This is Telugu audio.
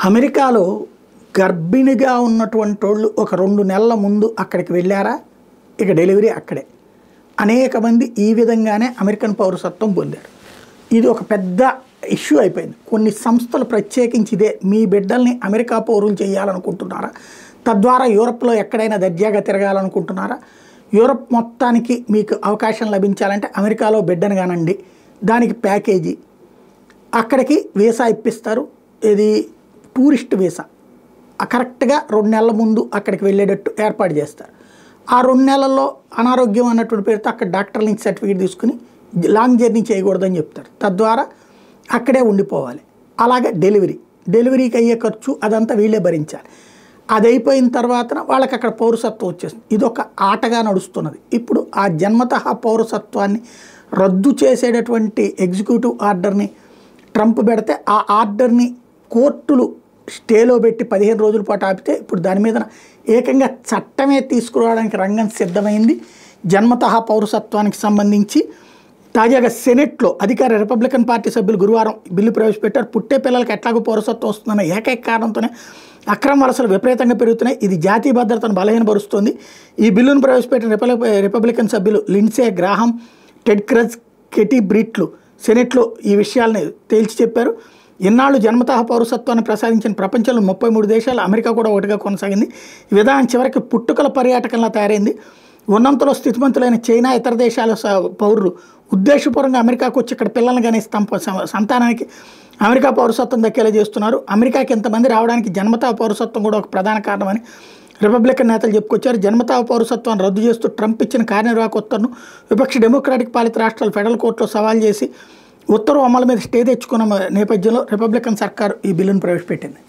అమెరికాలో గర్భిణిగా ఉన్నటువంటోళ్ళు ఒక 2 నెలల ముందు అక్కడికి వెళ్ళారా, ఇక డెలివరీ అక్కడే. అనేక మంది ఈ విధంగానే అమెరికన్ పౌరసత్వం పొందారు. ఇది ఒక పెద్ద ఇష్యూ అయిపోయింది. కొన్ని సంస్థలు ప్రత్యేకించి ఇదే మీ బిడ్డల్ని అమెరికా పౌరులు చేయాలనుకుంటున్నారా, తద్వారా యూరప్లో ఎక్కడైనా దర్జాగా తిరగాలనుకుంటున్నారా, యూరప్ మొత్తానికి మీకు అవకాశం లభించాలంటే అమెరికాలో బిడ్డను కానండి, దానికి ప్యాకేజీ, అక్కడికి వీసా ఇప్పిస్తారు. ఇది టూరిస్ట్ వీసా. కరెక్ట్గా 2 నెలల ముందు అక్కడికి వెళ్ళేటట్టు ఏర్పాటు చేస్తారు. ఆ 2 నెలల్లో అనారోగ్యం అన్నటువంటి పేరుతో అక్కడ డాక్టర్ నుంచి సర్టిఫికేట్ తీసుకుని లాంగ్ జర్నీ చేయకూడదని చెప్తారు. తద్వారా అక్కడే ఉండిపోవాలి. అలాగే డెలివరీకి అయ్యే ఖర్చు అదంతా వీళ్ళే భరించాలి. అది అయిపోయిన తర్వాత వాళ్ళకి అక్కడ పౌరసత్వం వచ్చేస్తుంది. ఇది ఒక ఆటగా నడుస్తున్నది. ఇప్పుడు ఆ జన్మతః పౌరసత్వాన్ని రద్దు చేసేటటువంటి ఎగ్జిక్యూటివ్ ఆర్డర్ని ట్రంప్ పెడితే ఆ ఆర్డర్ని కోర్టులు స్టేలో పెట్టి 15 రోజుల పాటు ఆపితే ఇప్పుడు దాని మీద ఏకంగా చట్టమే తీసుకురావడానికి రంగం సిద్ధమైంది. జన్మతః పౌరసత్వానికి సంబంధించి తాజాగా సెనెట్లో అధికార రిపబ్లికన్ పార్టీ సభ్యులు గురువారం బిల్లు ప్రవేశపెట్టారు. పుట్టే పిల్లలకి ఎట్లాగో పౌరసత్వం వస్తుందన్న ఏకైక కారణంతోనే అక్రమ వలసలు విపరీతంగా పెరుగుతున్నాయి. ఇది జాతీయ భద్రతను బలహీనపరుస్తోంది. ఈ బిల్లును ప్రవేశపెట్టిన రిపబ్లికన్ సభ్యులు Lindsay Graham, Ted Cruz, Katy బ్రిట్లు సెనెట్లో ఈ విషయాల్ని తేల్చి చెప్పారు. ఇన్నాళ్ళు జన్మతః పౌరసత్వాన్ని ప్రసాదించిన ప్రపంచంలో 33 దేశాలు, అమెరికా కూడా ఒకటిగా కొనసాగింది. ఈ విధానం చివరికి పుట్టుకల పర్యాటకంలా తయారైంది. ఉన్నంతలో స్థితిమంతులైన చైనా, ఇతర దేశాల పౌరులు ఉద్దేశపూర్వకంగా అమెరికాకు వచ్చి ఇక్కడ పిల్లల్ని కానీ సంతానానికి అమెరికా పౌరసత్వం దక్కేలా చేస్తున్నారు. అమెరికాకి ఇంతమంది రావడానికి జన్మతః పౌరసత్వం కూడా ఒక ప్రధాన కారణమని రిపబ్లికన్ నేతలు చెప్పుకొచ్చారు. జన్మతః పౌరసత్వాన్ని రద్దు చేస్తూ ట్రంప్ ఇచ్చిన కార్యనిర్వాహక ఉత్తర్వును విపక్ష డెమోక్రాటిక్ పాలిత రాష్ట్రాలు ఫెడరల్ కోర్టులో సవాల్ చేసి ఉత్తర్వు అమలు మీద స్టే తెచ్చుకున్న నేపథ్యంలో రిపబ్లికన్ సర్కారు ఈ బిల్లును ప్రవేశపెట్టింది.